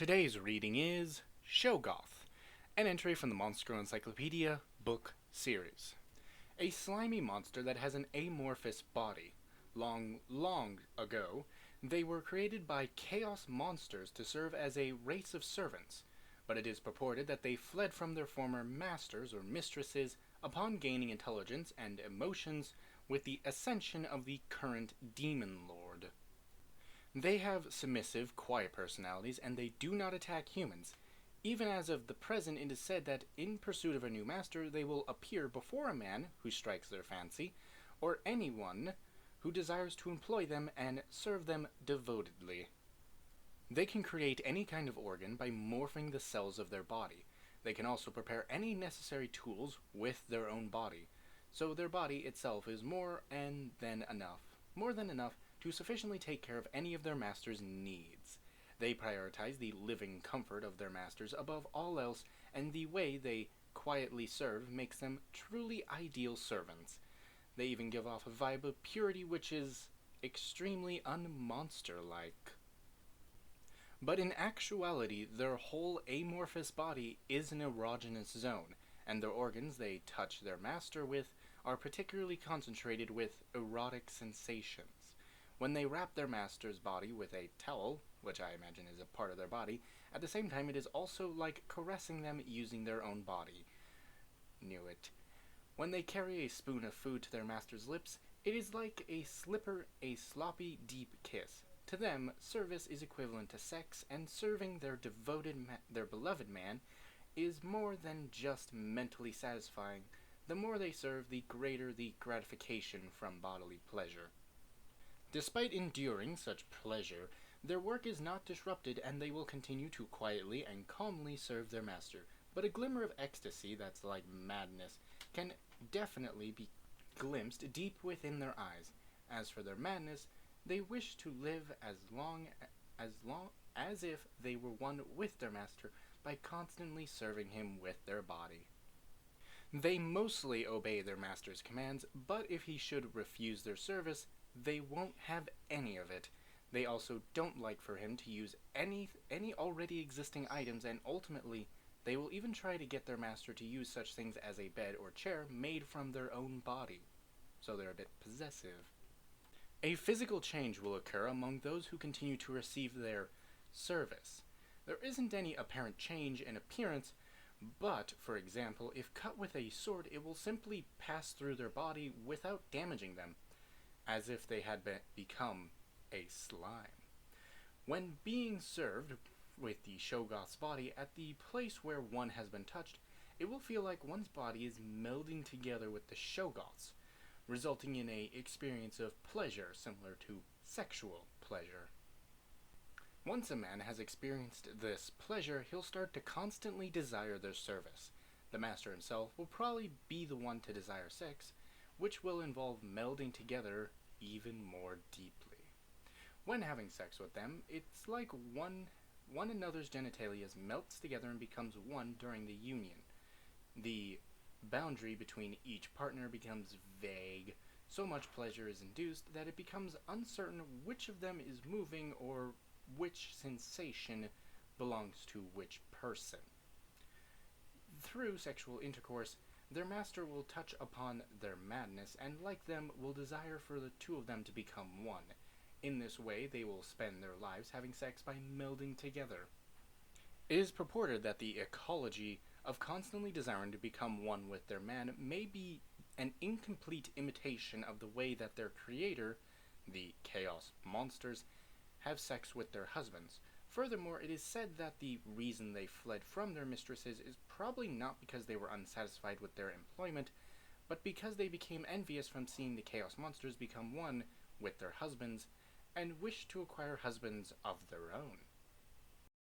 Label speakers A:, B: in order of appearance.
A: Today's reading is Shoggoth, an entry from the Monster Encyclopedia book series. A slimy monster that has an amorphous body. Long ago, they were created by chaos monsters to serve as a race of servants, but it is purported that they fled from their former masters or mistresses upon gaining intelligence and emotions with the ascension of the current demon lord. They have submissive, quiet personalities, and they do not attack humans. Even as of the present, it is said that in pursuit of a new master, they will appear before a man who strikes their fancy, or anyone who desires to employ them and serve them devotedly. They can create any kind of organ by morphing the cells of their body. They can also prepare any necessary tools with their own body, so their body itself is more than enough to sufficiently take care of any of their master's needs. They prioritize the living comfort of their masters above all else, and the way they quietly serve makes them truly ideal servants. They even give off a vibe of purity which is extremely unmonster-like. But in actuality, their whole amorphous body is an erogenous zone, and their organs they touch their master with are particularly concentrated with erotic sensations. When they wrap their master's body with a towel, which I imagine is a part of their body, at the same time it is also like caressing them using their own body. Knew it. When they carry a spoon of food to their master's lips, it is like a sloppy, deep kiss. To them, service is equivalent to sex, and serving their their beloved man is more than just mentally satisfying. The more they serve, the greater the gratification from bodily pleasure. Despite enduring such pleasure, their work is not disrupted and they will continue to quietly and calmly serve their master. But a glimmer of ecstasy that's like madness can definitely be glimpsed deep within their eyes. As for their madness, they wish to live as if they were one with their master by constantly serving him with their body. They mostly obey their master's commands, but if he should refuse their service, they won't have any of it. They also don't like for him to use any already existing items, and ultimately, they will even try to get their master to use such things as a bed or chair made from their own body. So they're a bit possessive. A physical change will occur among those who continue to receive their service. There isn't any apparent change in appearance, but, for example, if cut with a sword, it will simply pass through their body without damaging them, as if they had become a slime. When being served with the Shoggoth's body at the place where one has been touched, it will feel like one's body is melding together with the Shoggoth's, resulting in an experience of pleasure similar to sexual pleasure. Once a man has experienced this pleasure, he'll start to constantly desire their service. The master himself will probably be the one to desire sex, which will involve melding together even more deeply. When having sex with them, it's like one another's genitalia melts together and becomes one during the union. The boundary between each partner becomes vague. So much pleasure is induced that it becomes uncertain which of them is moving or which sensation belongs to which person. Through sexual intercourse, their master will touch upon their madness, and like them, will desire for the two of them to become one. In this way, they will spend their lives having sex by melding together. It is purported that the ecology of constantly desiring to become one with their man may be an incomplete imitation of the way that their creator, the chaos monsters, have sex with their husbands. Furthermore, it is said that the reason they fled from their mistresses is probably not because they were unsatisfied with their employment, but because they became envious from seeing the chaos monsters become one with their husbands, and wished to acquire husbands of their own.